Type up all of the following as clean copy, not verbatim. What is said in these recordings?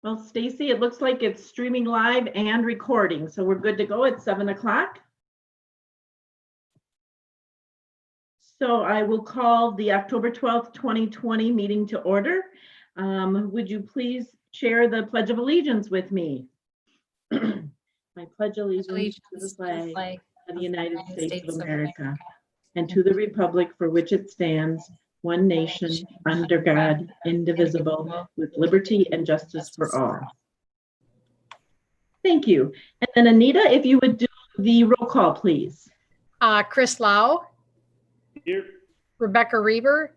Well, Stacy, it looks like it's streaming live and recording, so we're good to go at 7 o'clock. So I will call the October 12th, 2020 meeting to order. Would you please share the Pledge of Allegiance with me? I pledge allegiance to the flag of the United States of America and to the republic for which it stands, one nation, under God, indivisible, with liberty and justice for all. Thank you. And then Anita, if you would do the roll call, please. Chris Lau. Here. Rebecca Reber.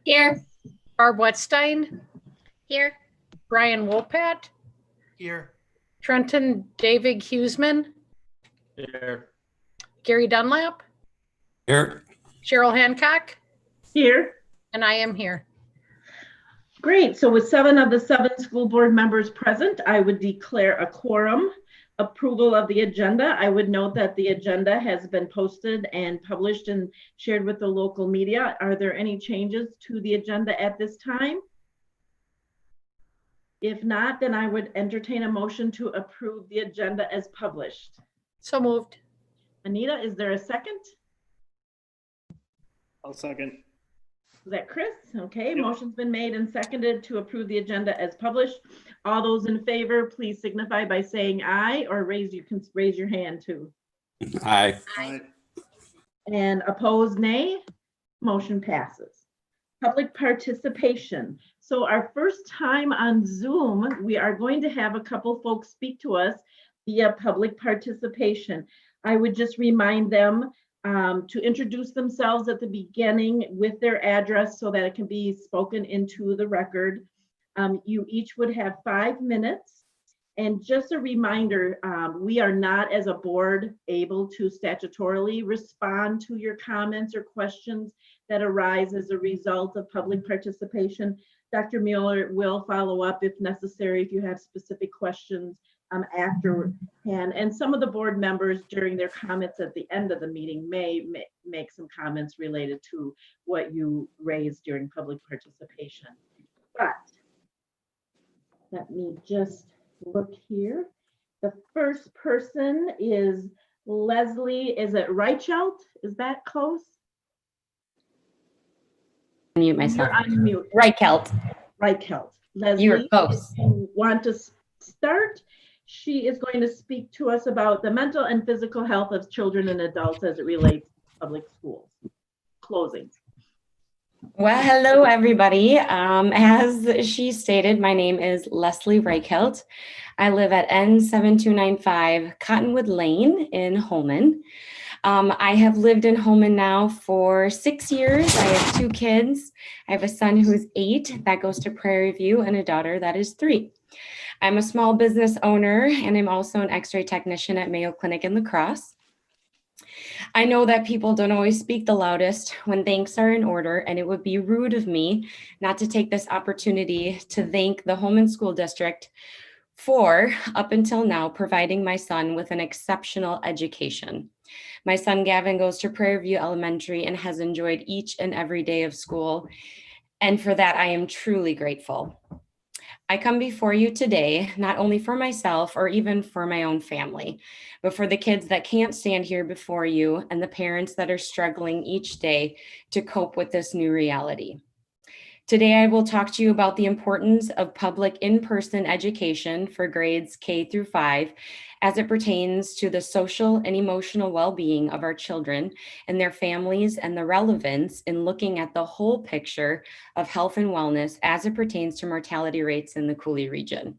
Here. Barb Wettstein. Here. Brian Wolpat. Here. Trenton David Huseman. Here. Gary Dunlap. Here. Cheryl Hancock. Here. And I am here. Great. So with 7 of the 7 school board members present, I would declare a quorum. Approval of the agenda. I would note that the agenda has been posted and published and shared with the local media. Are there any changes to the agenda at this time? If not, then I would entertain a motion to approve the agenda as published. So moved. Anita, is there a second? I'll second. Is that Chris? Okay, Yep. Motion's been made and seconded to approve the agenda as published. All those in favor, please signify by saying aye, or you can raise your hand too. Aye. Aye. And opposed, nay. Motion passes. Public participation. So our first time on Zoom, we are going to have a couple folks speak to us via public participation. I would just remind them to introduce themselves at the beginning with their address so that it can be spoken into the record. You each would have 5 minutes. And just a reminder, we are not as a board able to statutorily respond to your comments or questions that arise as a result of public participation. Dr. Mueller will follow up if necessary, if you have specific questions afterhand. And some of the board members during their comments at the end of the meeting may make some comments related to what you raised during public participation. But let me just look here. The first person is Leslie, is it Reichelt? Is that close? Mute myself. You're on mute. Reichelt. Reichelt. Leslie, You were close. if you want to start? She is going to speak to us about the mental and physical health of children and adults as it relates to public schools. Closing. Well, hello, everybody. As she stated, my name is Leslie Reichelt. I live at N7295 Cottonwood Lane in Holmen. I have lived in Holmen now for 6 years. I have 2 kids. I have a son who's 8 that goes to Prairie View and a daughter that is 3. I'm a small business owner and I'm also an X-ray technician at Mayo Clinic in La Crosse. I know that people don't always speak the loudest when thanks are in order, and it would be rude of me not to take this opportunity to thank the Holmen School District for, up until now, providing my son with an exceptional education. My son Gavin goes to Prairie View Elementary and has enjoyed each and every day of school, and for that I am truly grateful. I come before you today, not only for myself or even for my own family, but for the kids that can't stand here before you and the parents that are struggling each day to cope with this new reality. Today, I will talk to you about the importance of public in-person education for grades K through 5 as it pertains to the social and emotional well-being of our children and their families, and the relevance in looking at the whole picture of health and wellness as it pertains to mortality rates in the Coulee region.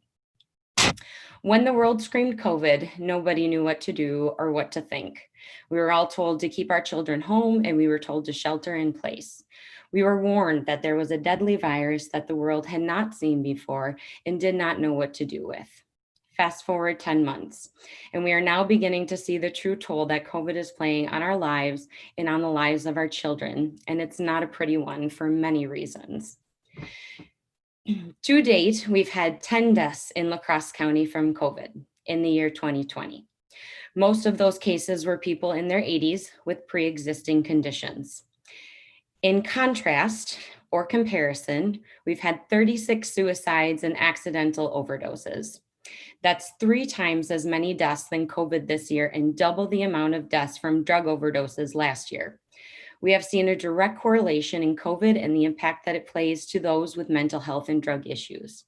When the world screamed COVID, nobody knew what to do or what to think. We were all told to keep our children home, and we were told to shelter in place. We were warned that there was a deadly virus that the world had not seen before and did not know what to do with. Fast forward 10 months, and we are now beginning to see the true toll that COVID is playing on our lives and on the lives of our children, and it's not a pretty one for many reasons. To date, we've had 10 deaths in La Crosse County from COVID in the year 2020. Most of those cases were people in their 80s with pre-existing conditions. In contrast, or comparison, we've had 36 suicides and accidental overdoses. That's 3 times as many deaths than COVID this year and double the amount of deaths from drug overdoses last year. We have seen a direct correlation in COVID and the impact that it plays to those with mental health and drug issues.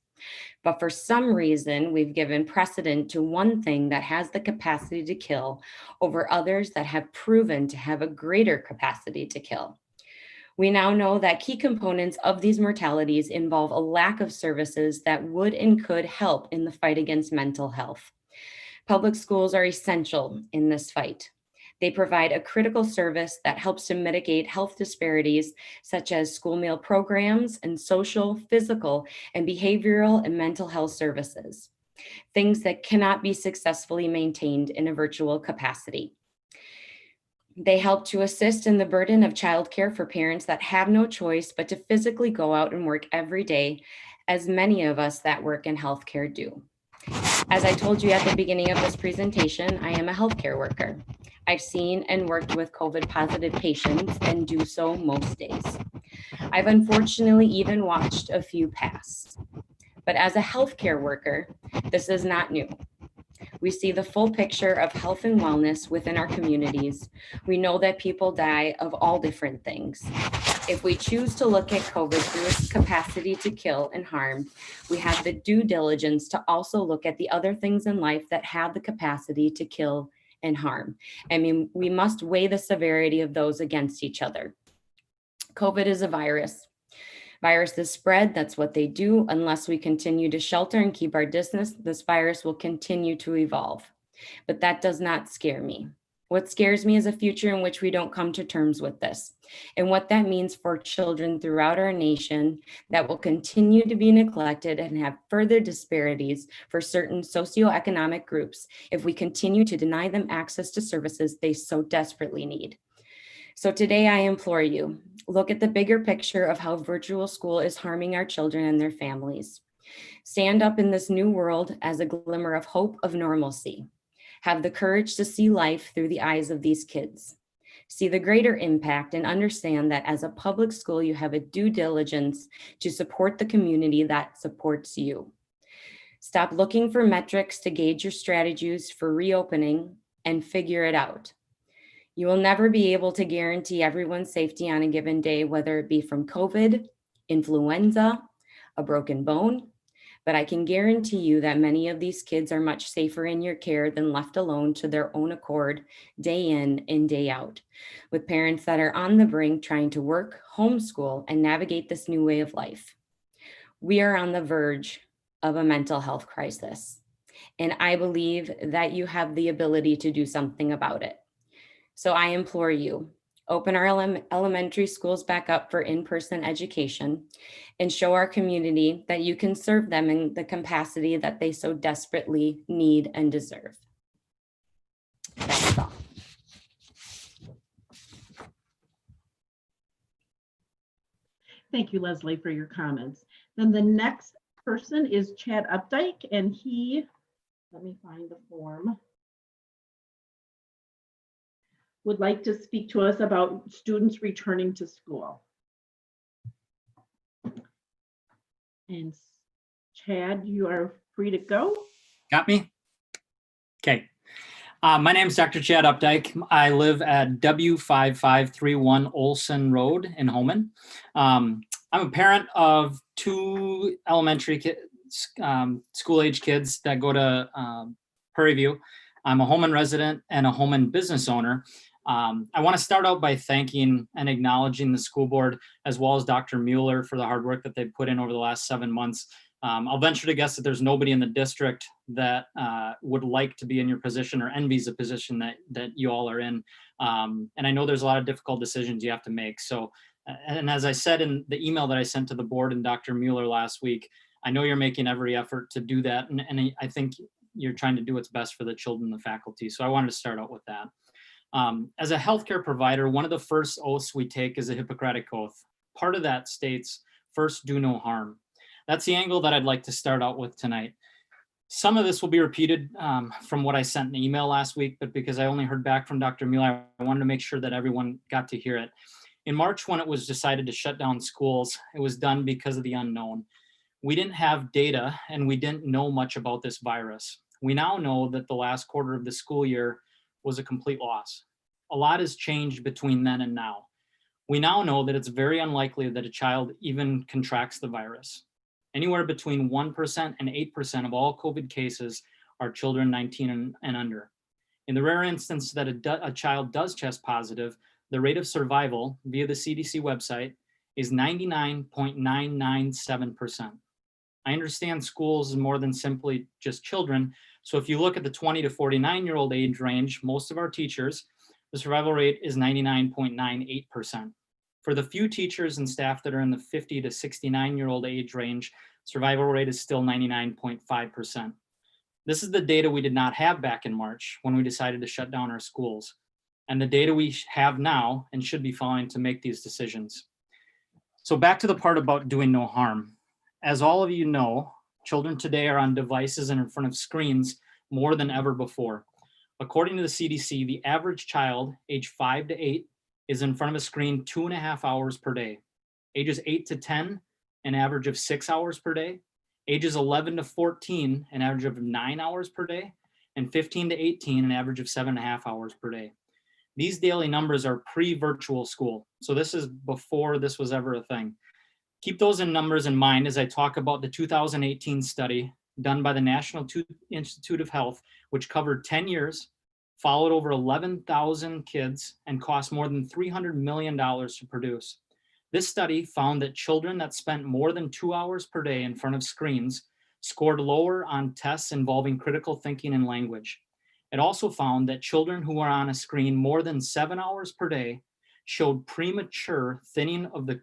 But for some reason, we've given precedent to one thing that has the capacity to kill over others that have proven to have a greater capacity to kill. We now know that key components of these mortalities involve a lack of services that would and could help in the fight against mental health. Public schools are essential in this fight. They provide a critical service that helps to mitigate health disparities, such as school meal programs and social, physical, and behavioral and mental health services, things that cannot be successfully maintained in a virtual capacity. They help to assist in the burden of childcare for parents that have no choice but to physically go out and work every day, as many of us that work in healthcare do. As I told you at the beginning of this presentation, I am a healthcare worker. I've seen and worked with COVID positive patients and do so most days. I've unfortunately even watched a few pass. But as a healthcare worker, this is not new. We see the full picture of health and wellness within our communities. We know that people die of all different things. If we choose to look at COVID through its capacity to kill and harm, we have the due diligence to also look at the other things in life that have the capacity to kill and harm. I mean, we must weigh the severity of those against each other. COVID is a virus. Viruses spread, that's what they do. Unless we continue to shelter and keep our distance, this virus will continue to evolve. But that does not scare me. What scares me is a future in which we don't come to terms with this, and what that means for children throughout our nation that will continue to be neglected and have further disparities for certain socioeconomic groups if we continue to deny them access to services they so desperately need. So today I implore you, look at the bigger picture of how virtual school is harming our children and their families. Stand up in this new world as a glimmer of hope of normalcy. Have the courage to see life through the eyes of these kids. See the greater impact and understand that as a public school, you have a due diligence to support the community that supports you. Stop looking for metrics to gauge your strategies for reopening and figure it out. You will never be able to guarantee everyone's safety on a given day, whether it be from COVID, influenza, a broken bone, but I can guarantee you that many of these kids are much safer in your care than left alone to their own accord, day in and day out, with parents that are on the brink trying to work, homeschool, and navigate this new way of life. We are on the verge of a mental health crisis, and I believe that you have the ability to do something about it. So I implore you, open our elementary schools back up for in-person education and show our community that you can serve them in the capacity that they so desperately need and deserve. That's all. Thank you, Leslie, for your comments. Then the next person is Chad Updike, and he, let me find the form, would like to speak to us about students returning to school. And Chad, you are free to go. Got me? Okay. My name is Dr. Chad Updike. I live at W5531 Olson Road in Holmen. I'm a parent of 2 elementary school-age kids that go to Prairie View. I'm a Holmen resident and a Holmen business owner. I want to start out by thanking and acknowledging the school board as well as Dr. Mueller for the hard work that they've put in over the last 7 months. I'll venture to guess that there's nobody in the district that would like to be in your position or envies the position that you all are in. And I know there's a lot of difficult decisions you have to make. So, and as I said in the email that I sent to the board and Dr. Mueller last week, I know you're making every effort to do that. And I think you're trying to do what's best for the children and the faculty. So I wanted to start out with that. As a healthcare provider, one of the first oaths we take is a Hippocratic Oath. Part of that states, first, do no harm. That's the angle that I'd like to start out with tonight. Some of this will be repeated from what I sent in an email last week, but because I only heard back from Dr. Mueller, I wanted to make sure that everyone got to hear it. In March, when it was decided to shut down schools, it was done because of the unknown. We didn't have data and we didn't know much about this virus. We now know that the last quarter of the school year was a complete loss. A lot has changed between then and now. We now know that it's very unlikely that a child even contracts the virus. Anywhere between 1% and 8% of all COVID cases are children 19 and under. In the rare instance that a child does test positive, the rate of survival via the CDC website is 99.997%. I understand schools is more than simply just children. So if you look at the 20 to 49-year-old age range, most of our teachers, the survival rate is 99.98%. For the few teachers and staff that are in the 50 to 69-year-old age range, survival rate is still 99.5%. This is the data we did not have back in March when we decided to shut down our schools, and the data we have now and should be following to make these decisions. So back to the part about doing no harm. As all of you know, children today are on devices and in front of screens more than ever before. According to the CDC, the average child, age 5 to 8, is in front of a screen 2.5 hours per day. Ages 8 to 10, an average of 6 hours per day. Ages 11 to 14, an average of 9 hours per day. And 15 to 18, an average of 7.5 hours per day. These daily numbers are pre-virtual school. So this is before this was ever a thing. Keep those numbers in mind as I talk about the 2018 study done by the National Institute of Health, which covered 10 years, followed over 11,000 kids, and cost more than $300 million to produce. This study found that children that spent more than 2 hours per day in front of screens scored lower on tests involving critical thinking and language. It also found that children who were on a screen more than 7 hours per day showed premature thinning of the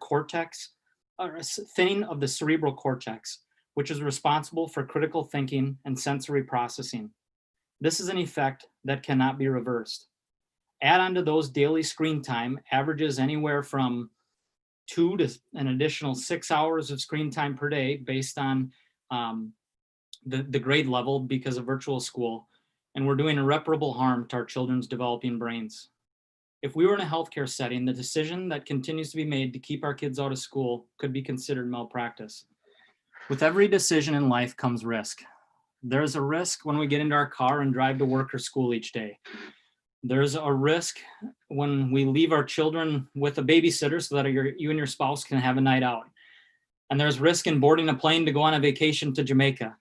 cerebral cortex, which is responsible for critical thinking and sensory processing. This is an effect that cannot be reversed. Add on to those daily screen time averages anywhere from 2 to an additional 6 hours of screen time per day based on the grade level because of virtual school, and we're doing irreparable harm to our children's developing brains. If we were in a healthcare setting, the decision that continues to be made to keep our kids out of school could be considered malpractice. With every decision in life comes risk. There's a risk when we get into our car and drive to work or school each day. There's a risk when we leave our children with a babysitter so that you and your spouse can have a night out. And there's risk in boarding a plane to go on a vacation to Jamaica.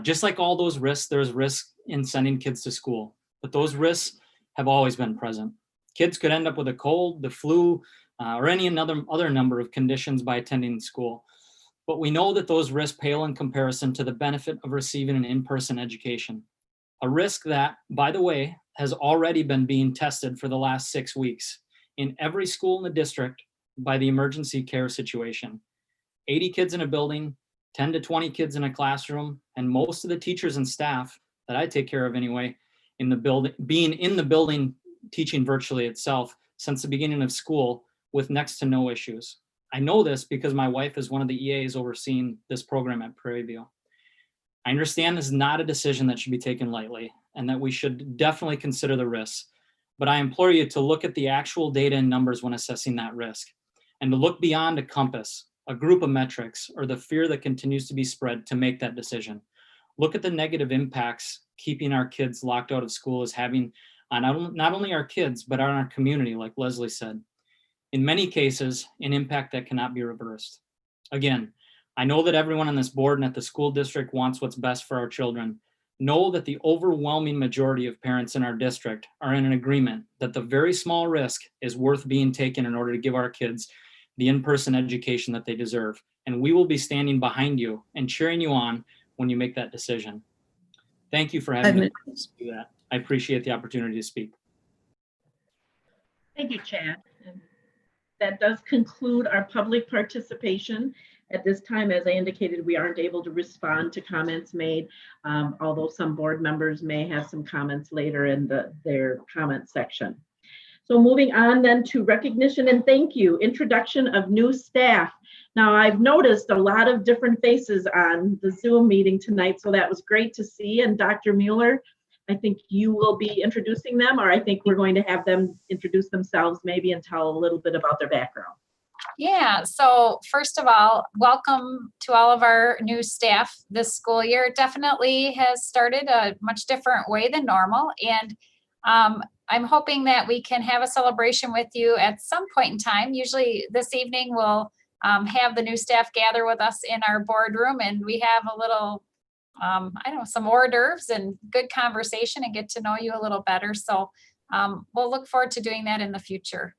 Just like all those risks, there's risk in sending kids to school, but those risks have always been present. Kids could end up with a cold, the flu, or any other number of conditions by attending school. But we know that those risks pale in comparison to the benefit of receiving an in-person education. A risk that, by the way, has already been being tested for the last 6 weeks in every school in the district by the emergency care situation. 80 kids in a building, 10 to 20 kids in a classroom, and most of the teachers and staff that I take care of anyway, in the building, being in the building teaching virtually itself since the beginning of school with next to no issues. I know this because my wife is one of the EAs overseeing this program at Prairie View. I understand this is not a decision that should be taken lightly and that we should definitely consider the risks, but I implore you to look at the actual data and numbers when assessing that risk and to look beyond a compass, a group of metrics, or the fear that continues to be spread to make that decision. Look at the negative impacts keeping our kids locked out of school is having on not only our kids, but on our community, like Leslie said. In many cases, an impact that cannot be reversed. Again, I know that everyone on this board and at the school district wants what's best for our children. Know that the overwhelming majority of parents in our district are in an agreement that the very small risk is worth being taken in order to give our kids the in-person education that they deserve. And we will be standing behind you and cheering you on when you make that decision. Thank you for having me do that. I appreciate the opportunity to speak. Thank you, Chad. And that does conclude our public participation. At this time, as I indicated, we aren't able to respond to comments made, although some board members may have some comments later in their comment section. So moving on then to recognition and thank you, introduction of new staff. Now I've noticed a lot of different faces on the Zoom meeting tonight, so that was great to see. And Dr. Mueller, I think you will be introducing them, or I think we're going to have them introduce themselves maybe and tell a little bit about their background. Yeah, so first of all, welcome to all of our new staff this school year. It definitely has started a much different way than normal. And I'm hoping that we can have a celebration with you at some point in time. Usually this evening we'll have the new staff gather with us in our boardroom, and we have a little, I don't know, some hors d'oeuvres and good conversation and get to know you a little better. So we'll look forward to doing that in the future.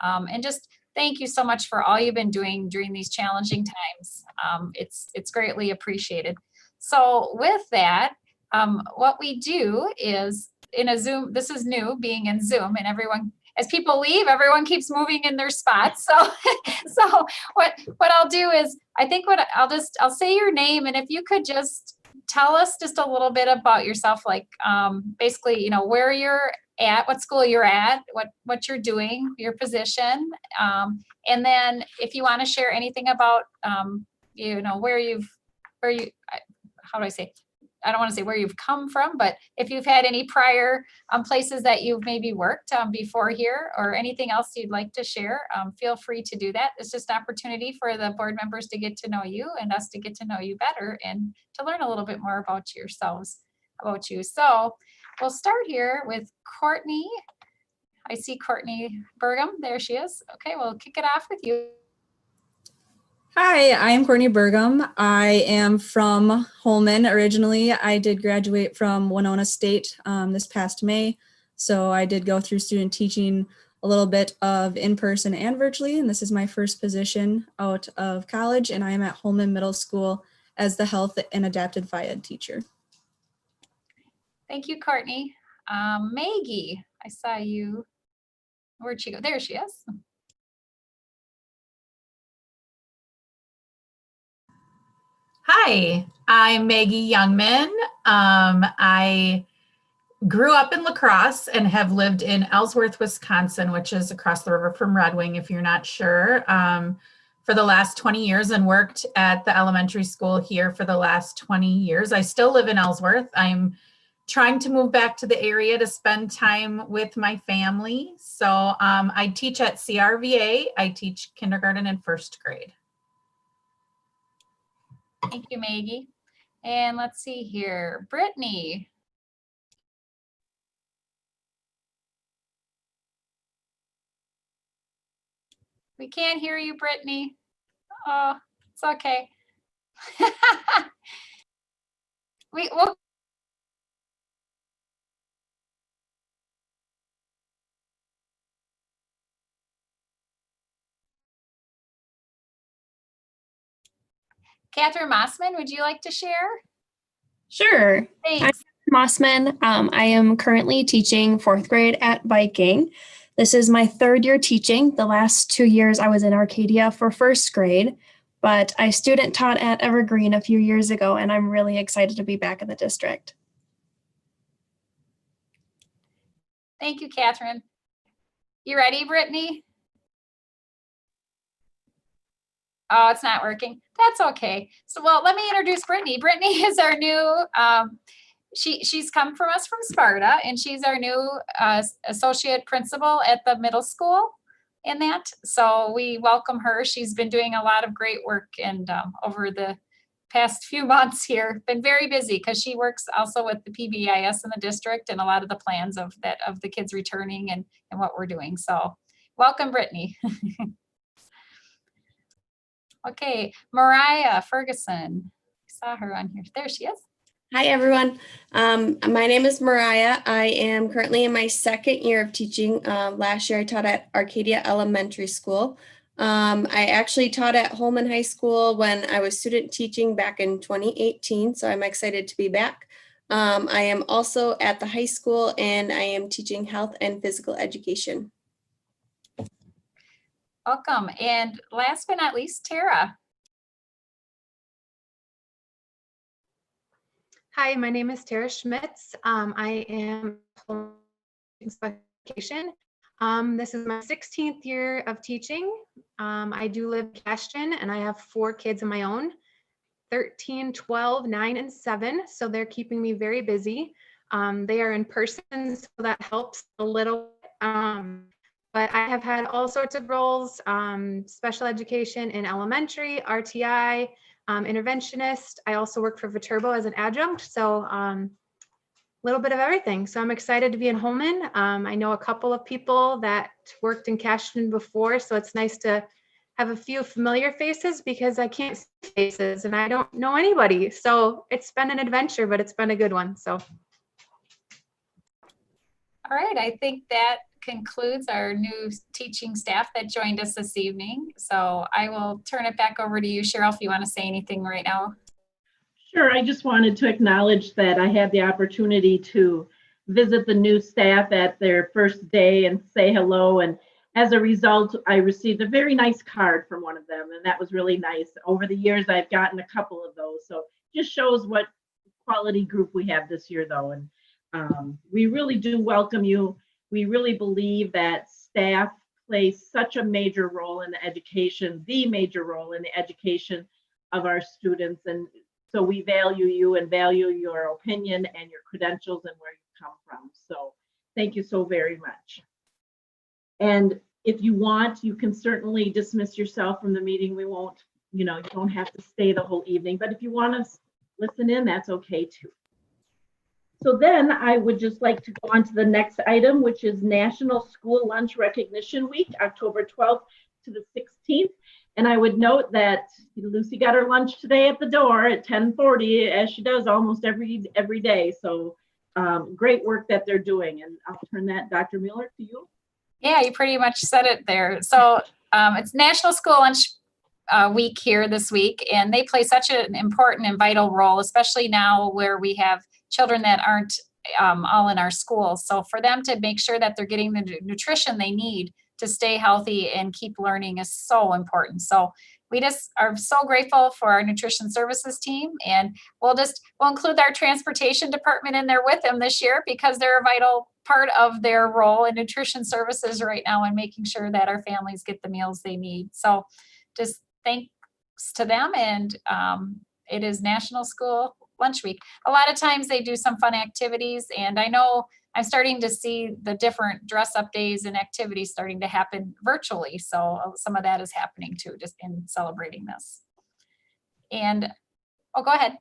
And just thank you so much for all you've been doing during these challenging times. It's greatly appreciated. So with that, what we do is in a Zoom, this is new being in Zoom, and everyone, as people leave, everyone keeps moving in their spots. So, so what I'll do is, I think I'll say your name, and if you could just tell us just a little bit about yourself, like basically, you know, where you're at, what school you're at, what you're doing, your position, and then if you want to share anything about, you know, how do I say? I don't want to say where you've come from, but if you've had any prior places that you've maybe worked before here, or anything else you'd like to share, feel free to do that. It's just an opportunity for the board members to get to know you and us to get to know you better and to learn a little bit more about yourselves, about you. So we'll start here with Courtney. I see Courtney Burgum. There she is. Okay, we'll kick it off with you. Hi, I am Courtney Burgum. I am from Holmen originally. I did graduate from Winona State this past May. So I did go through student teaching, a little bit of in-person and virtually, and this is my first position out of college, and I am at Holmen Middle School as the health and adapted phy ed teacher. Thank you, Courtney. Maggie, I saw you. Where'd she go? There she is. Hi, I'm Maggie Youngman. I grew up in La Crosse and have lived in Ellsworth, Wisconsin, which is across the river from Red Wing, if you're not sure, for the last 20 years, and worked at the elementary school here for the last 20 years. I still live in Ellsworth. I'm trying to move back to the area to spend time with my family. So I teach at CRVA. I teach kindergarten and first grade. Thank you, Maggie. And let's see here, Brittany. We can't hear you, Brittany. Oh, it's okay. We'll Catherine Mossman, would you like to share? Sure. Thanks. Mossman. I am currently teaching 4th grade at Viking. This is my 3rd year teaching. The last 2 years I was in Arcadia for 1st grade, but I student taught at Evergreen a few years ago, and I'm really excited to be back in the district. Thank you, Catherine. You ready, Brittany? Oh, it's not working. That's okay. So, well, let me introduce Brittany. Brittany is our new, she's come from us from Sparta, and she's our new associate principal at the middle school in that. So we welcome her. She's been doing a lot of great work, and over the past few months here, been very busy because she works also with the PBIS in the district and a lot of the plans of the kids returning and what we're doing. So welcome, Brittany. Okay, Mariah Ferguson. I saw her on here. There she is. Hi, everyone. My name is Mariah. I am currently in my 2nd year of teaching. Last year I taught at Arcadia Elementary School. I actually taught at Holmen High School when I was student teaching back in 2018, so I'm excited to be back. I am also at the high school, and I am teaching health and physical education. Welcome. And last but not least, Tara. Hi, my name is Tara Schmitz. I am specification. This is my 16th year of teaching. I do live in Ashton, and I have 4 kids of my own, 13, 12, 9, and 7. So they're keeping me very busy. They are in person, so that helps a little. But I have had all sorts of roles, special education in elementary, RTI, interventionist. I also work for Viterbo as an adjunct, so a little bit of everything. So I'm excited to be in Holmen. I know a couple of people that worked in Cashton before, so it's nice to have a few familiar faces because I can't see faces and I don't know anybody. So it's been an adventure, but it's been a good one. So. All right, I think that concludes our new teaching staff that joined us this evening. So I will turn it back over to you, Cheryl, if you want to say anything right now. Sure, I just wanted to acknowledge that I had the opportunity to visit the new staff at their first day and say hello. And as a result, I received a very nice card from one of them, and that was really nice. Over the years, I've gotten a couple of those. So just shows what quality group we have this year, though. And we really do welcome you. We really believe that staff plays such a major role in the education, the major role in the education of our students. And so we value you and value your opinion and your credentials and where you come from. So thank you so very much. And if you want, you can certainly dismiss yourself from the meeting. We won't, you don't have to stay the whole evening, but if you want to listen in, that's okay too. So then I would just like to go on to the next item, which is National School Lunch Recognition Week, October 12th to the 16th. And I would note that Lucy got her lunch today at the door at 10:40, as she does almost every day. So great work that they're doing. And I'll turn that, Dr. Mueller, to you. Yeah, you pretty much said it there. So it's National School Lunch Week here this week, and they play such an important and vital role, especially now where we have children that aren't all in our schools. So for them to make sure that they're getting the nutrition they need to stay healthy and keep learning is so important. So we just are so grateful for our nutrition services team, and we'll include our transportation department in there with them this year because they're a vital part of their role in nutrition services right now and making sure that our families get the meals they need. So just thanks to them. And it is National School Lunch Week. A lot of times they do some fun activities, and I know I'm starting to see the different dress up days and activities starting to happen virtually. So some of that is happening too, just in celebrating this. And, oh, go ahead.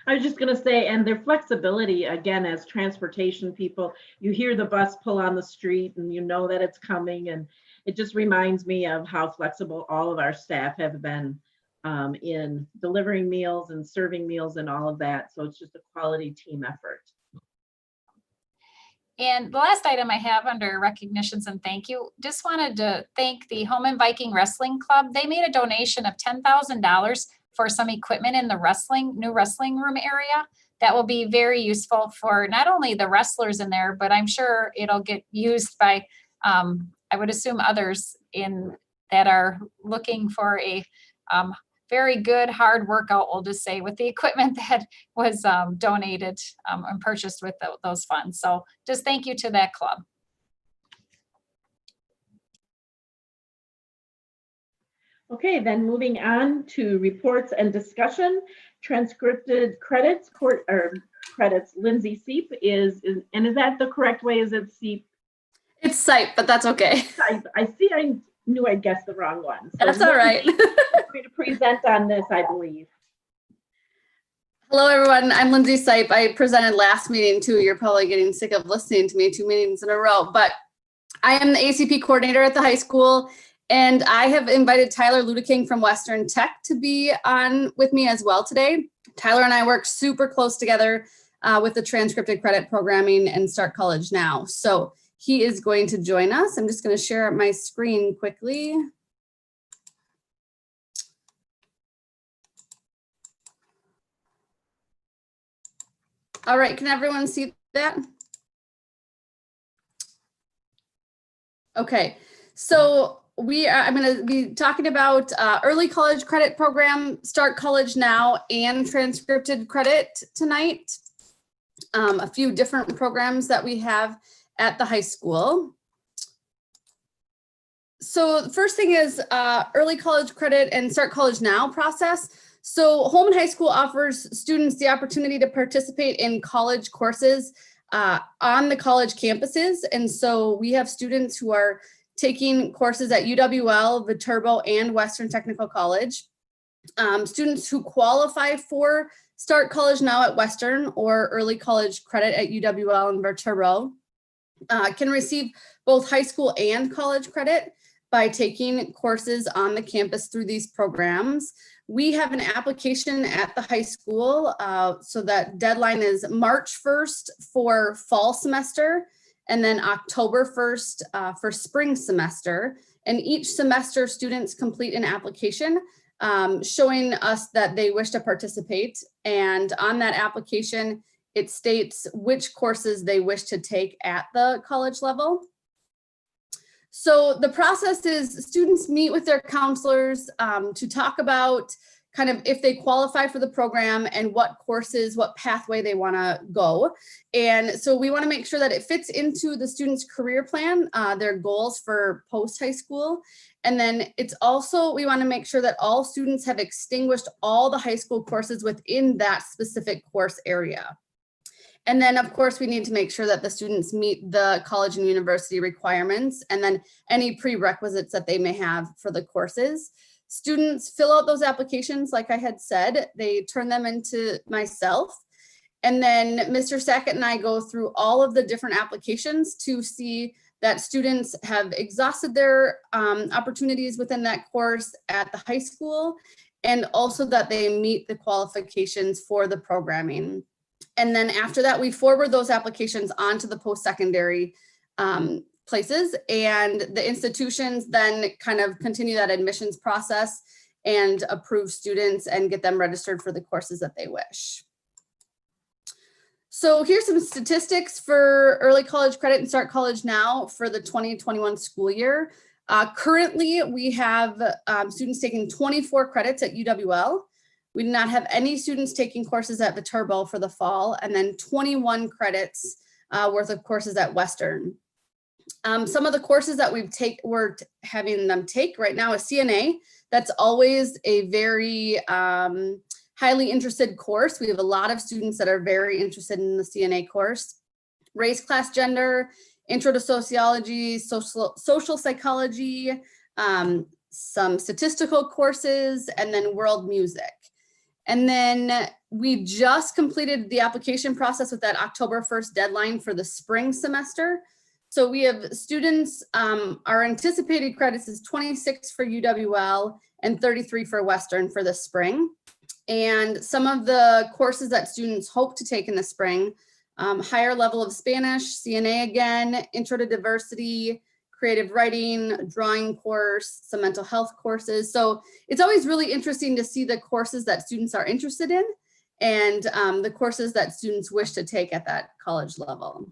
I was just going to say, and their flexibility, again, as transportation people, you hear the bus pull on the street and you know that it's coming. And it just reminds me of how flexible all of our staff have been in delivering meals and serving meals and all of that. So it's just a quality team effort. And the last item I have under recognitions and thank you, just wanted to thank the Holmen Viking Wrestling Club. They made a donation of $10,000 for some equipment in the new wrestling room area that will be very useful for not only the wrestlers in there, but I'm sure it'll get used by, I would assume, others that are looking for a very good hard workout, we'll just say, with the equipment that was donated and purchased with those funds. So just thank you to that club. Okay, then moving on to reports and discussion. Transcripted credits, Lindsay Seep and is that the correct way? Is it Seep? It's SIPE, but that's okay. I see, I knew I guessed the wrong one. So that's all right. Going to present on this, I believe. Hello, everyone. I'm Lindsay Sipe. I presented last meeting too. You're probably getting sick of listening to me 2 meetings in a row, but I am the ACP coordinator at the high school, and I have invited Tyler Ludeking from Western Tech to be on with me as well today. Tyler and I work super close together with the transcripted credit programming and Start College Now. So he is going to join us. I'm just going to share my screen quickly. All right, can everyone see that? Okay, so I'm going to be talking about early college credit program, Start College Now, and transcripted credit tonight. A few different programs that we have at the high school. So the first thing is early college credit and Start College Now process. So Holmen High School offers students the opportunity to participate in college courses on the college campuses. And so we have students who are taking courses at UWL, Viterbo, and Western Technical College. Students who qualify for Start College Now at Western or Early College Credit at UWL and Viterbo can receive both high school and college credit by taking courses on the campus through these programs. We have an application at the high school, so that deadline is March 1st for fall semester, and then October 1st for spring semester. And each semester, students complete an application showing us that they wish to participate. And on that application, it states which courses they wish to take at the college level. So the process is students meet with their counselors to talk about kind of if they qualify for the program and what courses, what pathway they want to go. And so we want to make sure that it fits into the student's career plan, their goals for post-high school. And then it's also, we want to make sure that all students have extinguished all the high school courses within that specific course area. And then, of course, we need to make sure that the students meet the college and university requirements and then any prerequisites that they may have for the courses. Students fill out those applications, like I had said, they turn them into myself. And then Mr. Sackett and I go through all of the different applications to see that students have exhausted their opportunities within that course at the high school, and also that they meet the qualifications for the programming. And then after that, we forward those applications onto the post-secondary places, and the institutions then kind of continue that admissions process and approve students and get them registered for the courses that they wish. So here's some statistics for early college credit and Start College Now for the 2021 school year. Currently, we have students taking 24 credits at UWL. We do not have any students taking courses at Viterbo for the fall, and then 21 credits worth of courses at Western. Some of the courses that we're having them take right now is CNA. That's always a very highly interested course. We have a lot of students that are very interested in the CNA course. Race, class, gender, intro to sociology, social psychology, some statistical courses, and then world music. And then we just completed the application process with that October 1st deadline for the spring semester. So we have students, our anticipated credits is 26 for UWL and 33 for Western for the spring. And some of the courses that students hope to take in the spring, higher level of Spanish, CNA again, intro to diversity, creative writing, drawing course, some mental health courses. So it's always really interesting to see the courses that students are interested in and the courses that students wish to take at that college level.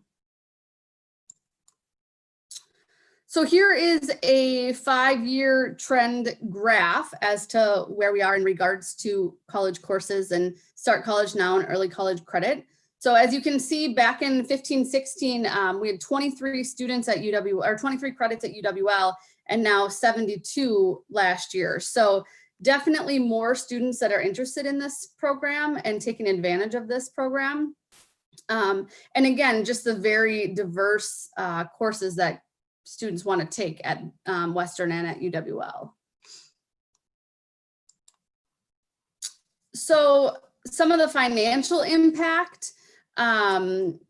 So here is a 5-year trend graph as to where we are in regards to college courses and Start College Now and early college credit. So as you can see, back in 15-16, we had 23 students at UW, or 23 credits at UWL, and now 72 last year. So definitely more students that are interested in this program and taking advantage of this program. And again, just the very diverse courses that students want to take at Western and at UWL. So some of the financial impact, the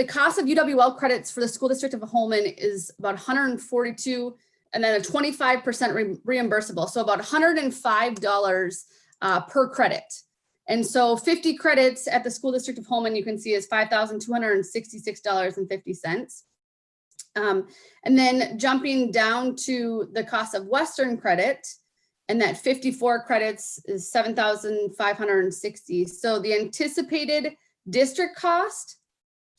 cost of UWL credits for the school district of Holmen is about 142, and then a 25% reimbursable. So about $105 per credit. And so 50 credits at the school district of Holmen, you can see is $5,266.50. And then jumping down to the cost of Western credit, and that 54 credits is $7,560. So the anticipated district cost,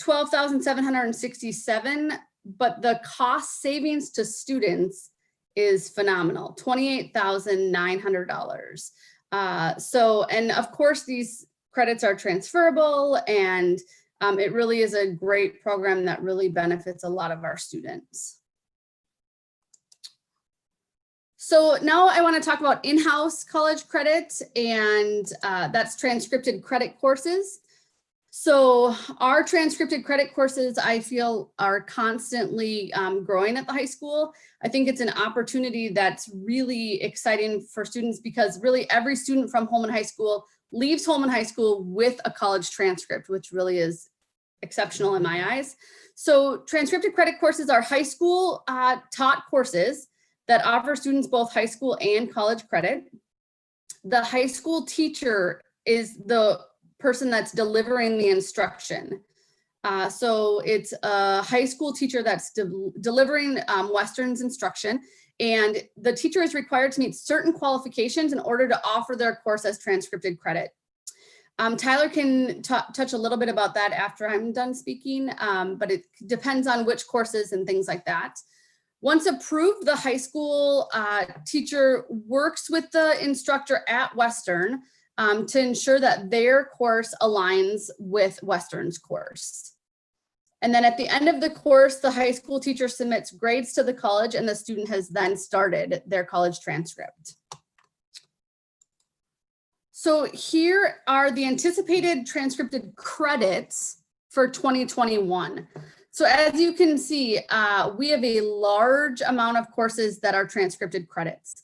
$12,767, but the cost savings to students is phenomenal, $28,900. So, and of course, these credits are transferable, and it really is a great program that really benefits a lot of our students. So now I want to talk about in-house college credit, and that's transcripted credit courses. So our transcripted credit courses, I feel, are constantly growing at the high school. I think it's an opportunity that's really exciting for students because really every student from Holmen High School leaves Holmen High School with a college transcript, which really is exceptional in my eyes. So transcripted credit courses are high school taught courses that offer students both high school and college credit. The high school teacher is the person that's delivering the instruction. So it's a high school teacher that's delivering Western's instruction, and the teacher is required to meet certain qualifications in order to offer their course as transcripted credit. Tyler can touch a little bit about that after I'm done speaking, but it depends on which courses and things like that. Once approved, the high school teacher works with the instructor at Western to ensure that their course aligns with Western's course. And then at the end of the course, the high school teacher submits grades to the college and the student has then started their college transcript. So here are the anticipated transcripted credits for 2021. So as you can see, we have a large amount of courses that are transcripted credits.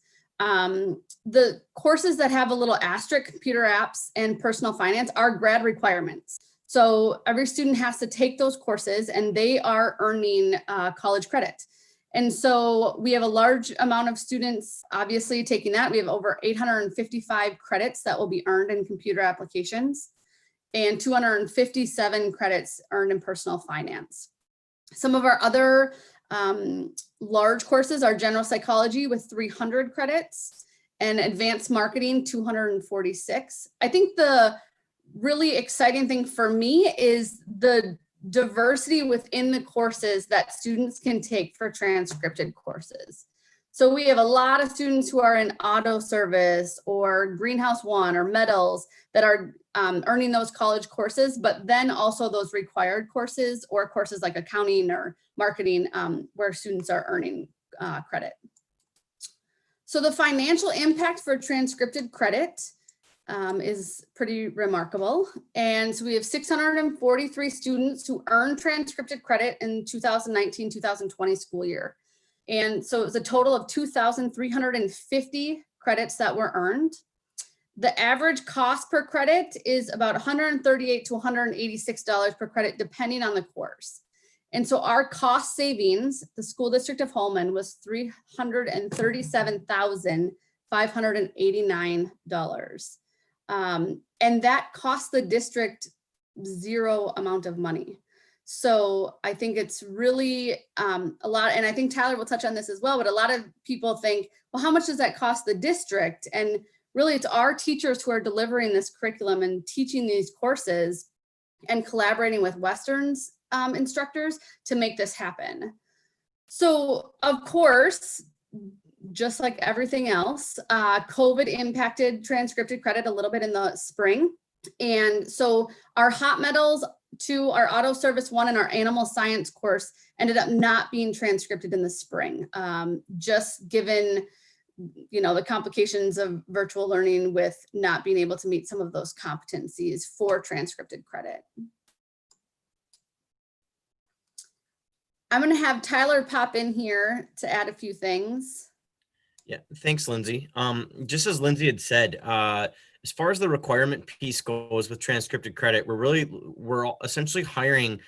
The courses that have a little asterisk, computer apps and personal finance, are grad requirements. So every student has to take those courses and they are earning college credit. And so we have a large amount of students obviously taking that. We have over 855 credits that will be earned in computer applications and 257 credits earned in personal finance. Some of our other large courses are general psychology with 300 credits and advanced marketing 246. I think the really exciting thing for me is the diversity within the courses that students can take for transcripted courses. So we have a lot of students who are in auto service or Greenhouse One or metals that are earning those college courses, but then also those required courses or courses like accounting or marketing where students are earning credit. So the financial impact for transcripted credit is pretty remarkable. And so we have 643 students who earned transcripted credit in 2019-2020 school year. And so it was a total of 2,350 credits that were earned. The average cost per credit is about $138 to $186 per credit, depending on the course. And so our cost savings, the school district of Holmen, was $337,589. And that cost the district zero amount of money. So I think it's really a lot, and I think Tyler will touch on this as well, but a lot of people think, well, how much does that cost the district? And really it's our teachers who are delivering this curriculum and teaching these courses and collaborating with Western's instructors to make this happen. So of course, just like everything else, COVID impacted transcripted credit a little bit in the spring. And so our hot metals 2, our auto service 1 and our animal science course ended up not being transcripted in the spring, just given, you know, the complications of virtual learning with not being able to meet some of those competencies for transcripted credit. I'm going to have Tyler pop in here to add a few things. Yeah, thanks, Lindsay. Just as Lindsay had said, as far as the requirement piece goes with transcripted credit, we're essentially hiring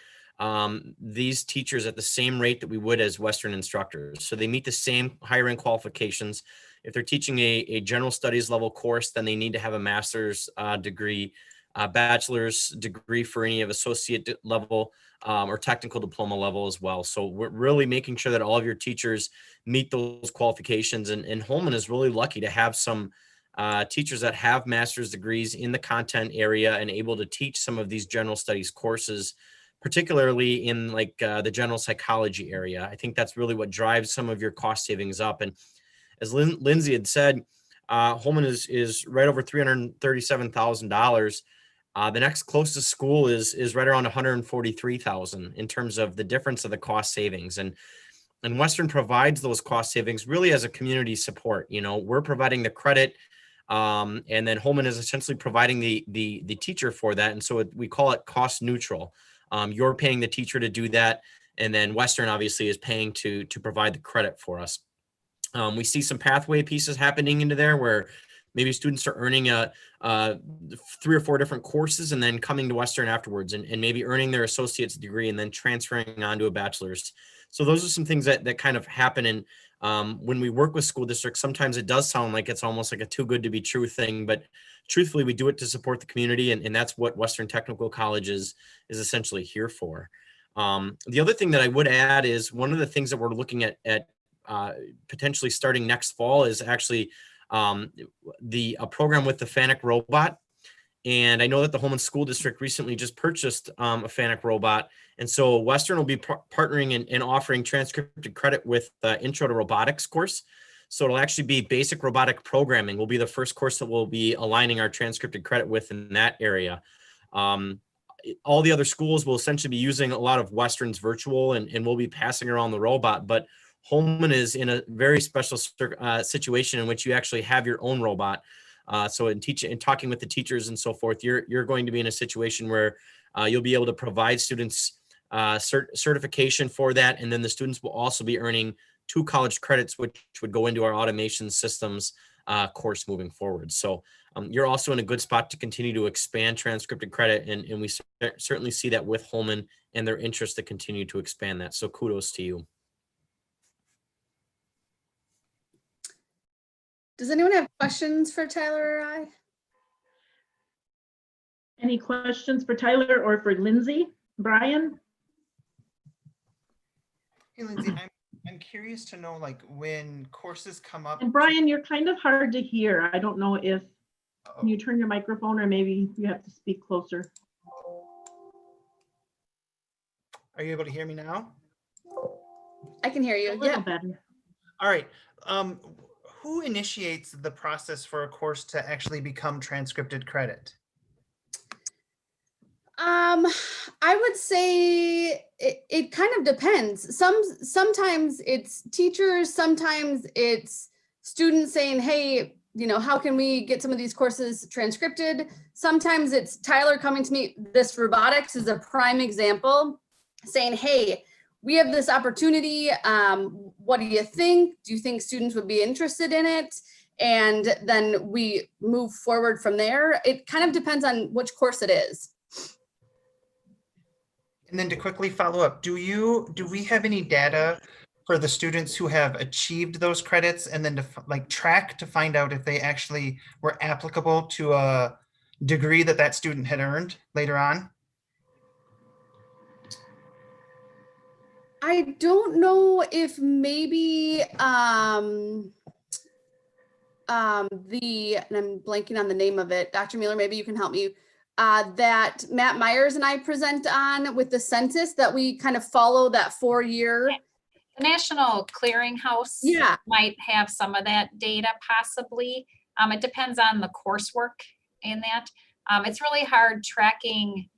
these teachers at the same rate that we would as Western instructors. So they meet the same hiring qualifications. If they're teaching a general studies level course, then they need to have a master's degree, bachelor's degree for any of associate level or technical diploma level as well. So we're really making sure that all of your teachers meet those qualifications. And Holmen is really lucky to have some teachers that have master's degrees in the content area and able to teach some of these general studies courses, particularly in like the general psychology area. I think that's really what drives some of your cost savings up. And as Lindsay had said, Holmen is right over $337,000. The next closest school is right around $143,000 in terms of the difference of the cost savings. And Western provides those cost savings really as a community support. You know, we're providing the credit And then Holmen is essentially providing the teacher for that. And so we call it cost neutral. You're paying the teacher to do that. And then Western obviously is paying to provide the credit for us. We see some pathway pieces happening into there where maybe students are earning 3 or 4 different courses and then coming to Western afterwards and maybe earning their associate's degree and then transferring on to a bachelor's. So those are some things that kind of happen. And when we work with school districts, sometimes it does sound like it's almost like a too good to be true thing, but truthfully, we do it to support the community. And that's what Western Technical College is essentially here for. The other thing that I would add is one of the things that we're looking at potentially starting next fall is actually a program with the FANUC robot. And I know that the Holmen School District recently just purchased a FANUC robot. And so Western will be partnering and offering transcripted credit with the Intro to Robotics course. So it'll actually be basic robotic programming will be the first course that we'll be aligning our transcripted credit with in that area. All the other schools will essentially be using a lot of Western's virtual and we'll be passing around the robot. But Holmen is in a very special situation in which you actually have your own robot. So in talking with the teachers and so forth, you're going to be in a situation where you'll be able to provide students certification for that. And then the students will also be earning 2 college credits, which would go into our automation systems course moving forward. So you're also in a good spot to continue to expand transcripted credit. And we certainly see that with Holmen and their interest to continue to expand that. So kudos to you. Does anyone have questions for Tyler or I? Any questions for Tyler or for Lindsay? Brian? Hey, Lindsay, I'm curious to know, like, when courses come up. And Brian, you're kind of hard to hear. I don't know if, can you turn your microphone or maybe you have to speak closer? Are you able to hear me now? I can hear you. A little better. All right. Who initiates the process for a course to actually become transcripted credit? I would say it kind of depends. Sometimes it's teachers, sometimes it's students saying, hey, you know, how can we get some of these courses transcripted? Sometimes it's Tyler coming to me. This robotics is a prime example, saying, hey, we have this opportunity. What do you think? Do you think students would be interested in it? And then we move forward from there. It kind of depends on which course it is. And then to quickly follow up, do we have any data for the students who have achieved those credits and then to track to find out if they actually were applicable to a degree that student had earned later on? I don't know if maybe and I'm blanking on the name of it. Dr. Mueller, maybe you can help me. That Matt Myers and I present on with the census, that we kind of follow that 4-year. The National Clearinghouse might have some of that data possibly. It depends on the coursework in that. It's really hard tracking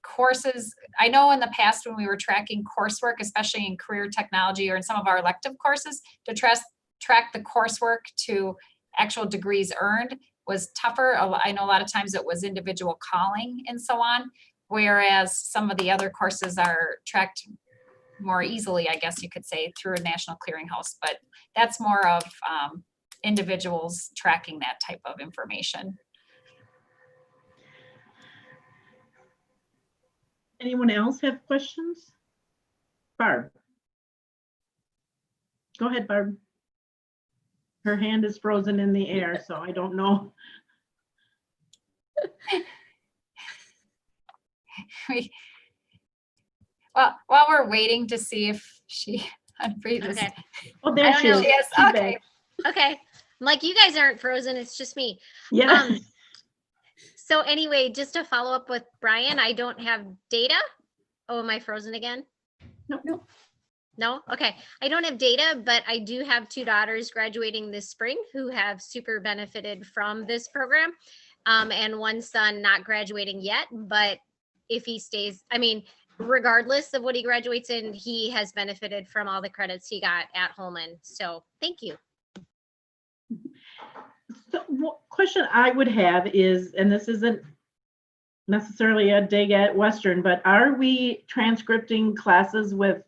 courses. I know in the past when we were tracking coursework, especially in career technology or in some of our elective courses, to track the coursework to actual degrees earned was tougher. I know a lot of times it was individual calling and so on, whereas some of the other courses are tracked more easily, I guess you could say, through a national clearinghouse, but that's more of individuals tracking that type of information. Anyone else have questions? Barb. Go ahead, Barb. Her hand is frozen in the air, so I don't know. Well, while we're waiting to see if she unfreezes. Okay. Oh, there she is. Yes, She's okay. back. Okay. Like, you guys aren't frozen, it's just me. Yeah. So anyway, just to follow up with Brian, I don't have data. Oh, am I frozen again? No. No? Okay. I don't have data, but I do have 2 daughters graduating this spring who have super benefited from this program. And 1 son not graduating yet, but if he stays, I mean, regardless of what he graduates in, he has benefited from all the credits he got at Holmen. So thank you. So question I would have is, and this isn't necessarily a dig at Western, but are we transcripting classes with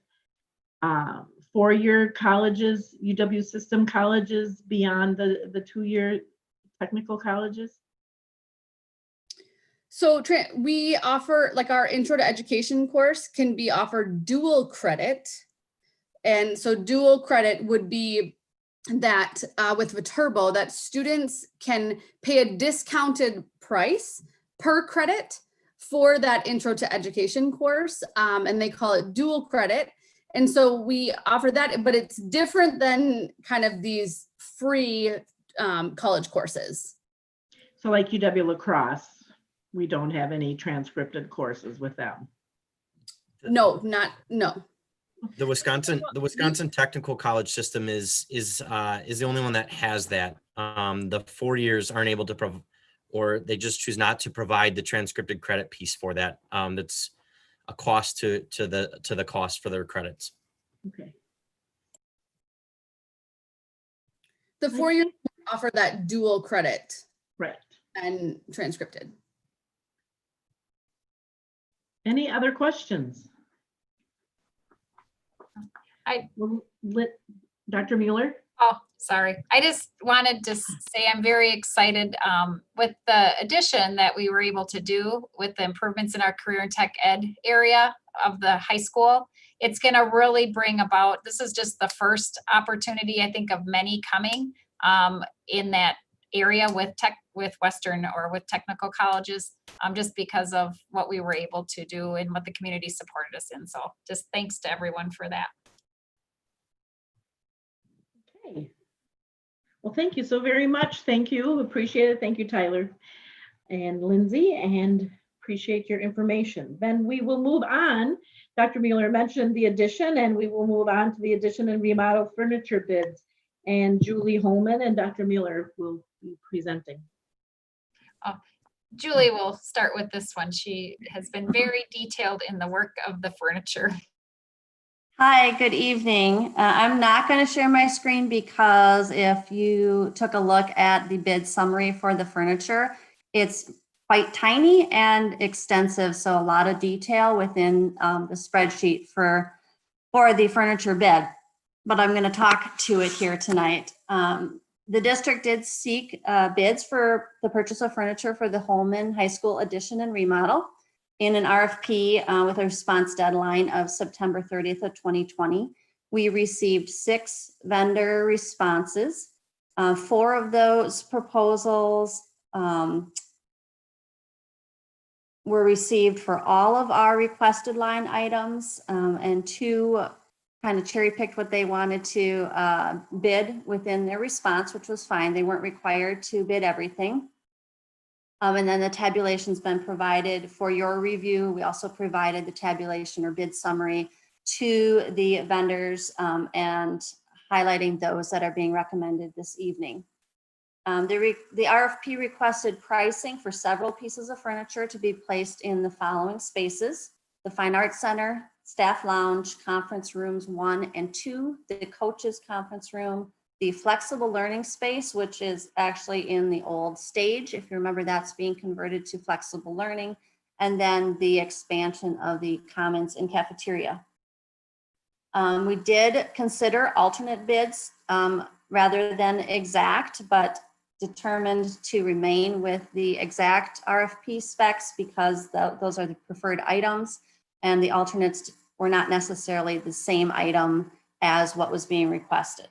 four-year colleges, UW system colleges beyond the two-year technical colleges? So we offer, like, our intro to education course can be offered dual credit. And so dual credit would be that with Viterbo, that students can pay a discounted price per credit for that intro to education course. And they call it dual credit. And so we offer that, but it's different than kind of these free college courses. So like UW La Crosse, we don't have any transcripted courses with them. No. The Wisconsin Technical College System is the only one that has that. The 4 years aren't able to provide, or they just choose not to provide the transcripted credit piece for that. That's a cost to the cost for their credits. Okay. The 4 years offer that dual credit. Right. And transcripted. Any other questions? Dr. Mueller? Oh, sorry. I just wanted to say I'm very excited with the addition that we were able to do with the improvements in our career and tech ed area of the high school. It's going to really bring about, this is just the first opportunity, I think, of many coming in that area with Western or with technical colleges, just because of what we were able to do and what the community supported us in. So just thanks to everyone for that. Okay. Well, thank you so very much. Thank you. Appreciate it. Thank you, Tyler and Lindsay, and appreciate your information. Then we will move on. Dr. Mueller mentioned the addition, and we will move on to the addition and remodel furniture bids. And Julie Holmen and Dr. Mueller will be presenting. Julie will start with this one. She has been very detailed in the work of the furniture. Hi, good evening. I'm not going to share my screen because if you took a look at the bid summary for the furniture, it's quite tiny and extensive. So a lot of detail within the spreadsheet for the furniture bid, but I'm going to talk to it here tonight. The district did seek bids for the purchase of furniture for the Holmen High School addition and remodel in an RFP with a response deadline of September 30th of 2020. We received 6 vendor responses. 4 of those proposals were received for all of our requested line items, and 2 kind of cherry picked what they wanted to bid within their response, which was fine. They weren't required to bid everything. And then the tabulation's been provided for your review. We also provided the tabulation or bid summary to the vendors and highlighting those that are being recommended this evening. The RFP requested pricing for several pieces of furniture to be placed in the following spaces: the Fine Arts Center, Staff Lounge, Conference Rooms 1 and 2, the Coaches Conference Room, the Flexible Learning Space, which is actually in the old stage. If you remember, that's being converted to flexible learning, and then the expansion of the Commons and cafeteria. We did consider alternate bids rather than exact, but determined to remain with the exact RFP specs because those are the preferred items, and the alternates were not necessarily the same item as what was being requested.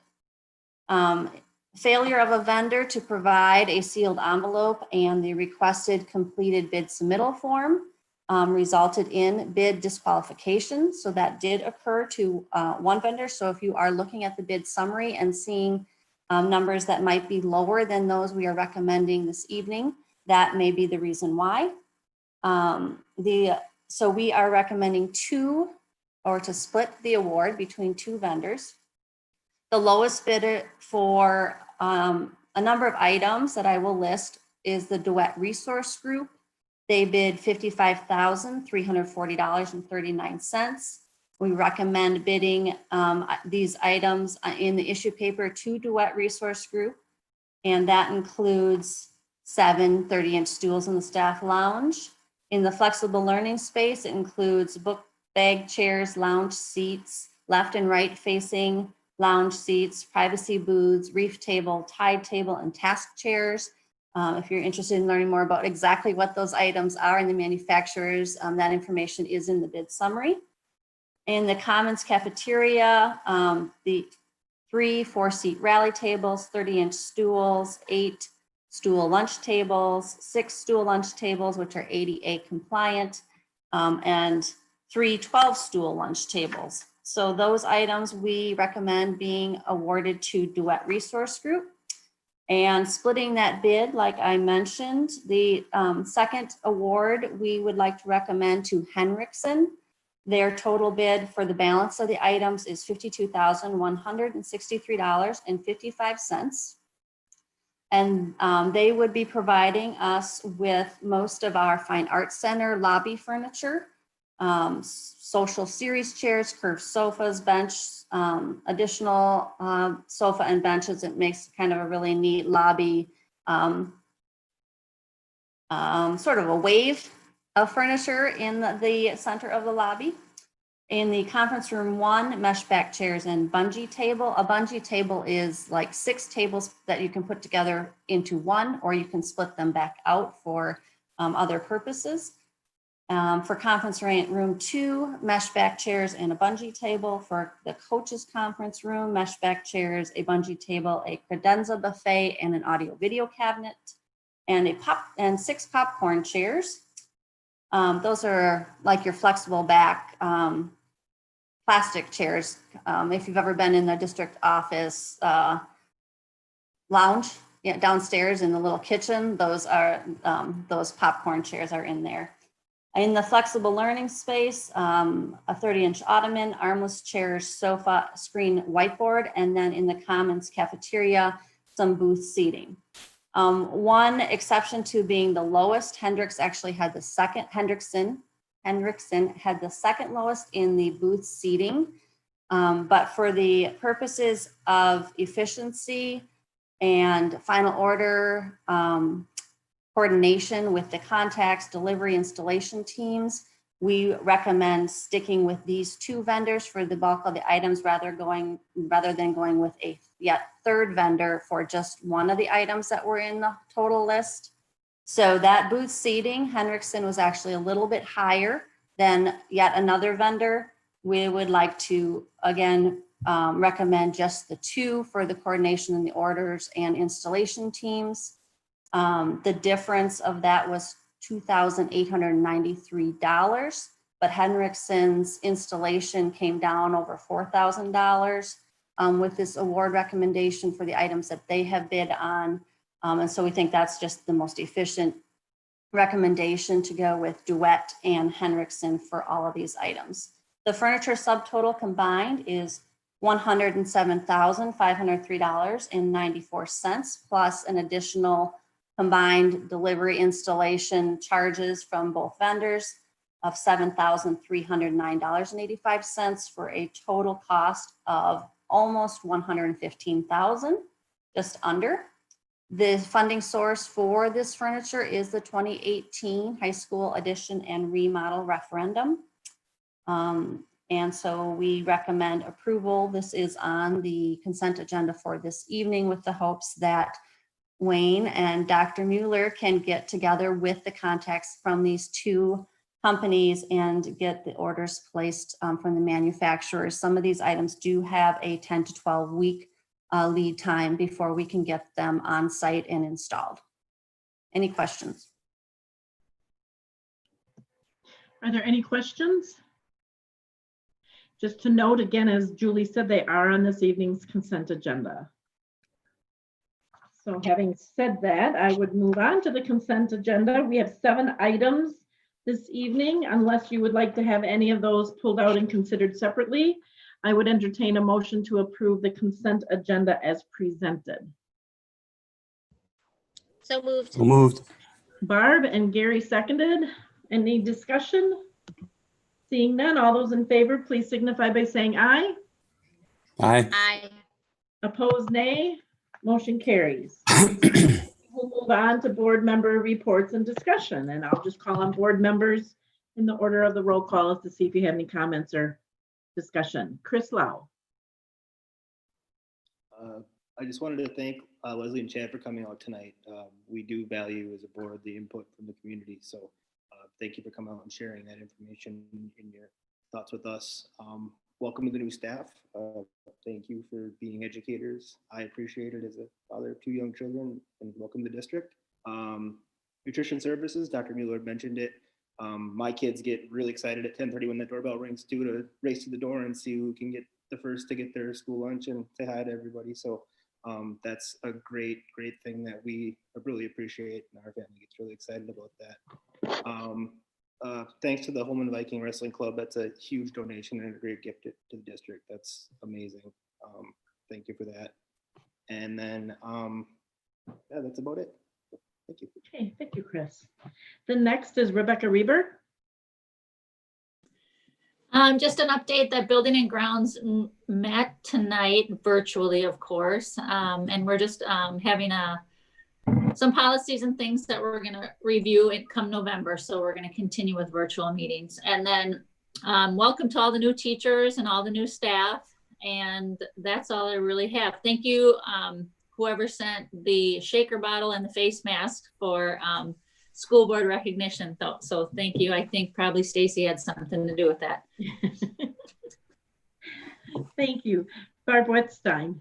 Failure of a vendor to provide a sealed envelope and the requested completed bid submittal form resulted in bid disqualification. So that did occur to one vendor. So if you are looking at the bid summary and seeing numbers that might be lower than those we are recommending this evening, that may be the reason why. So we are recommending to split the award between 2 vendors. The lowest bidder for a number of items that I will list is the Duet Resource Group. They bid $55,340.39. We recommend bidding these items in the issue paper to Duet Resource Group. And that includes 7 30-inch stools in the staff lounge. In the flexible learning space, it includes book bag chairs, lounge seats, left and right facing lounge seats, privacy booths, reef table, tide table, and task chairs. If you're interested in learning more about exactly what those items are in the manufacturers, that information is in the bid summary. In the Commons cafeteria, the 3 4-seat rally tables, 30-inch stools, 8 stool lunch tables, 6 stool lunch tables, which are ADA compliant, and 3 12-stool lunch tables. So those items we recommend being awarded to Duet Resource Group. And splitting that bid, like I mentioned, the second award we would like to recommend to Henriksen. Their total bid for the balance of the items is $52,163.55. And they would be providing us with most of our Fine Arts Center lobby furniture, social series chairs, curved sofas, bench, additional sofa and benches. It makes kind of a really neat lobby, sort of a wave of furniture in the center of the lobby. In the conference room 1, mesh back chairs and bungee table. A bungee table is like 6 tables that you can put together into one, or you can split them back out for other purposes. For conference room 2, mesh back chairs and a bungee table. For the coaches conference room, mesh back chairs, a bungee table, a credenza buffet, and an audio video cabinet, and 6 popcorn chairs. Those are like your flexible back plastic chairs. If you've ever been in the district office lounge, downstairs in the little kitchen, those popcorn chairs are in there. In the flexible learning space, a 30-inch ottoman, armless chairs, sofa, screen, whiteboard, and then in the Commons cafeteria, some booth seating. One exception to being the lowest, Hendriksen had the second lowest in the booth seating. But for the purposes of efficiency and final order, coordination with the contacts, delivery, installation teams, we recommend sticking with these 2 vendors for the bulk of the items rather than going with a yet third vendor for just one of the items that were in the total list. So that booth seating, Henriksen was actually a little bit higher than yet another vendor. We would like to, again, recommend just the 2 for the coordination and the orders and installation teams. The difference of that was $2,893, but Henriksen's installation came down over $4,000 with this award recommendation for the items that they have bid on. And so we think that's just the most efficient recommendation to go with Duet and Henriksen for all of these items. The furniture subtotal combined is $107,503.94 plus an additional combined delivery installation charges from both vendors of $7,309.85 for a total cost of almost $115,000, just under. The funding source for this furniture is the 2018 high school addition and remodel referendum. And so we recommend approval. This is on the consent agenda for this evening with the hopes that Wayne and Dr. Mueller can get together with the contacts from these 2 companies and get the orders placed from the manufacturers. Some of these items do have a 10 to 12 week lead time before we can get them on site and installed. Any questions? Are there any questions? Just to note again, as Julie said, they are on this evening's consent agenda. So having said that, I would move on to the consent agenda. We have 7 items this evening. Unless you would like to have any of those pulled out and considered separately, I would entertain a motion to approve the consent agenda as presented. So moved. So moved. Barb and Gary seconded. Any discussion? Seeing none, all those in favor, please signify by saying aye. Aye. Aye. Opposed, nay. Motion carries. We'll move on to board member reports and discussion, and I'll just call on board members in the order of the roll calls to see if you have any comments or discussion. Chris Lau. I just wanted to thank Leslie and Chad for coming out tonight. We do value as a board the input from the community. So thank you for coming out and sharing that information in your thoughts with us. Welcome to the new staff. Thank you for being educators. I appreciate it as a father of 2 young children, and welcome to the district. Nutrition services, Dr. Mueller mentioned it. My kids get really excited at 10:30 when the doorbell rings too, to race to the door and see who can get the first to get their school lunch and say hi to everybody. So that's a great thing that we really appreciate, and our family gets really excited about that. Thanks to the Holmen Viking Wrestling Club. That's a huge donation and a great gift to the district. That's amazing. Thank you for that. And then, yeah, that's about it. Thank you. Okay, thank you, Chris. The next is Rebecca Reber. Just an update that Building and Grounds met tonight virtually, of course, and we're just having some policies and things that we're going to review it come November. So we're going to continue with virtual meetings. And then welcome to all the new teachers and all the new staff. And that's all I really have. Thank you, whoever sent the shaker bottle and the face mask for school board recognition. So thank you. I think probably Stacy had something to do with that. Thank you. Barb Wettstein.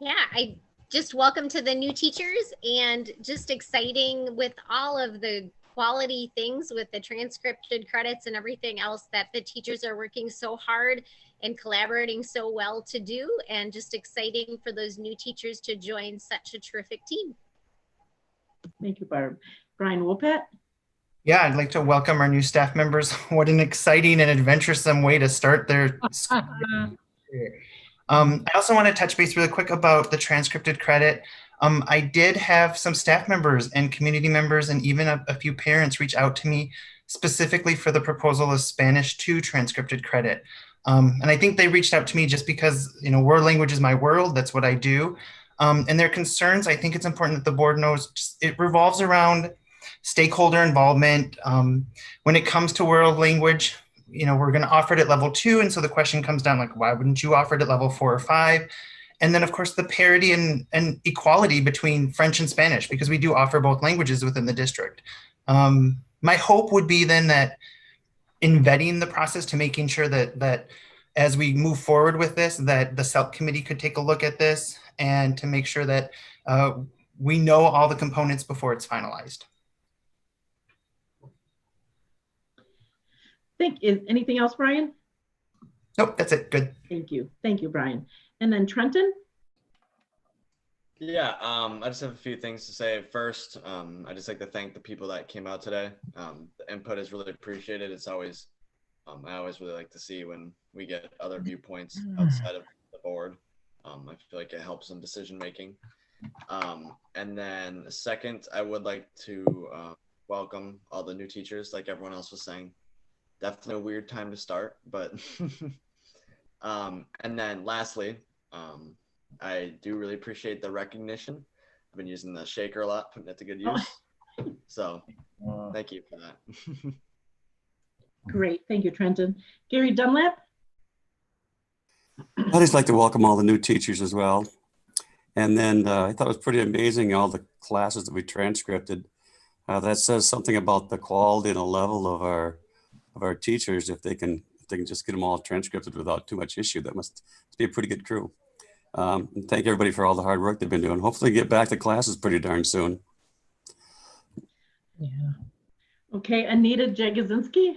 Yeah, I just welcome to the new teachers, and just exciting with all of the quality things with the transcripted credits and everything else that the teachers are working so hard and collaborating so well to do, and just exciting for those new teachers to join such a terrific team. Thank you, Barb. Brian Wopat. Yeah, I'd like to welcome our new staff members. What an exciting and adventuresome way to start their school year. I also want to touch base really quick about the transcripted credit. I did have some staff members and community members and even a few parents reach out to me specifically for the proposal of Spanish 2 transcripted credit. And I think they reached out to me just because, you know, world language is my world. That's what I do. And their concerns, I think it's important that the board knows it revolves around stakeholder involvement. When it comes to world language, you know, we're going to offer it at level 2. And so the question comes down like, why wouldn't you offer it at level 4 or 5? And then of course the parity and equality between French and Spanish, because we do offer both languages within the district. My hope would be then that in vetting the process to making sure that as we move forward with this, that the SELP committee could take a look at this and to make sure that we know all the components before it's finalized. Anything else, Brian? Nope, that's it. Good. Thank you. Thank you, Brian. And then Trenton? Yeah, I just have a few things to say. First, I just like to thank the people that came out today. The input is really appreciated. It's always, I always really like to see when we get other viewpoints outside of the board. I feel like it helps in decision making. And then second, I would like to welcome all the new teachers, like everyone else was saying. Definitely a weird time to start, but and then lastly, I do really appreciate the recognition. I've been using the shaker a lot, putting it to good use. So thank you for that. Great, thank you, Trenton. Gary Dunlap? I'd just like to welcome all the new teachers as well. And then I thought it was pretty amazing, all the classes that we transcripted. That says something about the quality and the level of our teachers. If they can just get them all transcripted without too much issue, that must be a pretty good crew. And thank everybody for all the hard work they've been doing. Hopefully get back to classes pretty darn soon. Yeah. Okay, Anita Jagosinski?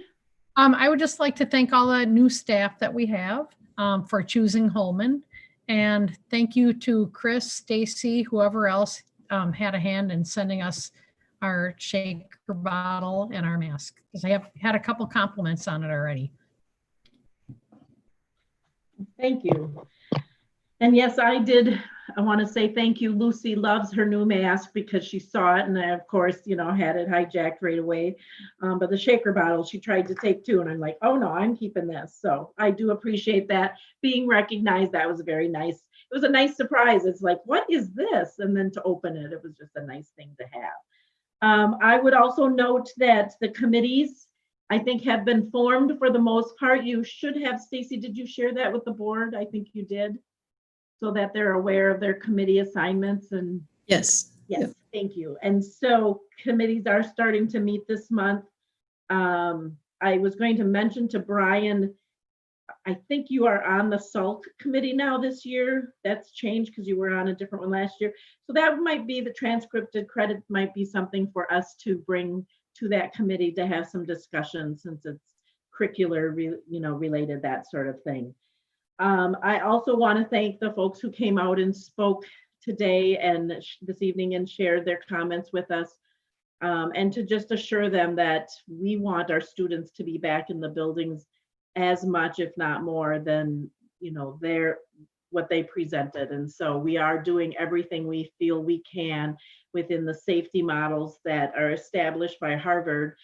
I would just like to thank all the new staff that we have for choosing Holmen. And thank you to Chris, Stacy, whoever else had a hand in sending us our shaker bottle and our mask, because I have had a couple compliments on it already. Thank you. And yes, I want to say thank you. Lucy loves her new mask because she saw it, and I, of course, you know, had it hijacked right away. But the shaker bottle, she tried to take too, and I'm like, oh no, I'm keeping this. So I do appreciate that being recognized. That was very nice. was a nice surprise. It's like, what is this? And then to open it, it was just a nice thing to have. I would also note that the committees, I think, have been formed for the most part. You should have, Stacy, did you share that with the board? I think you did, so that they're aware of their committee assignments and. Yes. Yes, Yep. thank you. And so committees are starting to meet this month. I was going to mention to Brian, I think you are on the SALT committee now this year. That's changed because you were on a different one last year. So that might be the transcripted credit might be something for us to bring to that committee to have some discussion, since it's curricular, related, that sort of thing. I also want to thank the folks who came out and spoke today and this evening and shared their comments with us, and to just assure them that we want our students to be back in the buildings as much, if not more, than what they presented. And so we are doing everything we feel we can within the safety models that are established by Harvard,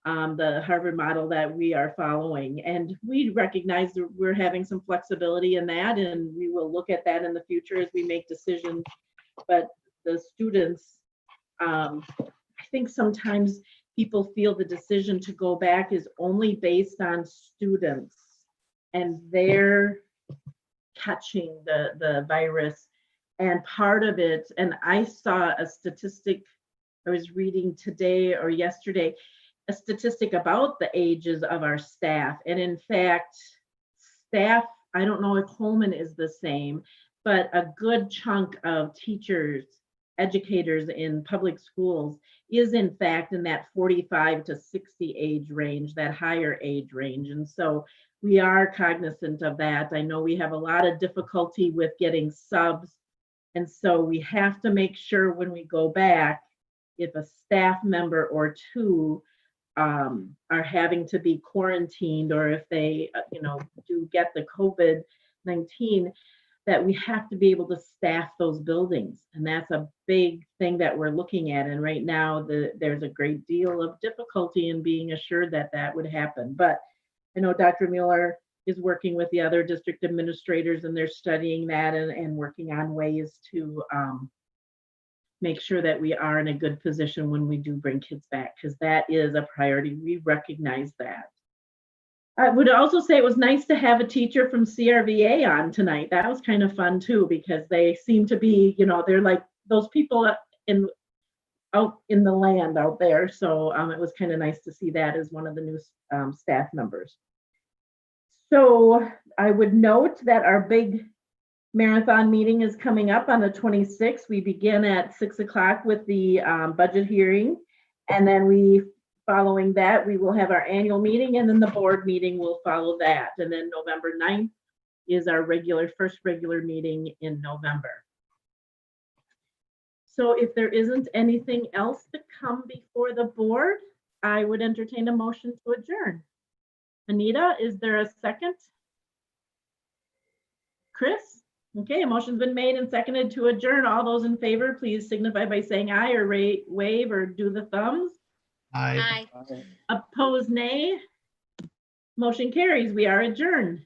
the Harvard model that we are following. And we recognize that we're having some flexibility in that, and we will look at that in the future as we make decisions. But the students, I think sometimes people feel the decision to go back is only based on students and their catching the virus. And part of it, and I saw a statistic, I was reading today or yesterday, a statistic about the ages of our staff. And in fact, staff, I don't know if Holmen is the same, but a good chunk of teachers, educators in public schools is in fact in that 45 to 60 age range, that higher age range. And so we are cognizant of that. I know we have a lot of difficulty with getting subs. And so we have to make sure when we go back, if a staff member or two are having to be quarantined, or if they, do get the COVID-19, that we have to be able to staff those buildings. And that's a big thing that we're looking at. And right now, there's a great deal of difficulty in being assured that that would happen. But I know Dr. Mueller is working with the other district administrators, and they're studying that and working on ways to make sure that we are in a good position when we do bring kids back, because that is a priority. We recognize that. I would also say it was nice to have a teacher from CRVA on tonight. That was kind of fun too, because they seem to be, they're like those people out in the land out there. So it was kind of nice to see that as one of the new staff members. So I would note that our big marathon meeting is coming up on the 26th. We begin at 6 o'clock with the budget hearing. And then following that, we will have our annual meeting, and then the board meeting will follow that. And then November 9th is our first regular meeting in November. So if there isn't anything else to come before the board, I would entertain a motion to adjourn. Anita, is there a second? Chris? Okay, a motion's been made and seconded to adjourn. All those in favor, please signify by saying aye or wave or do the thumbs. Aye. Opposed, nay. Motion carries. We are adjourned.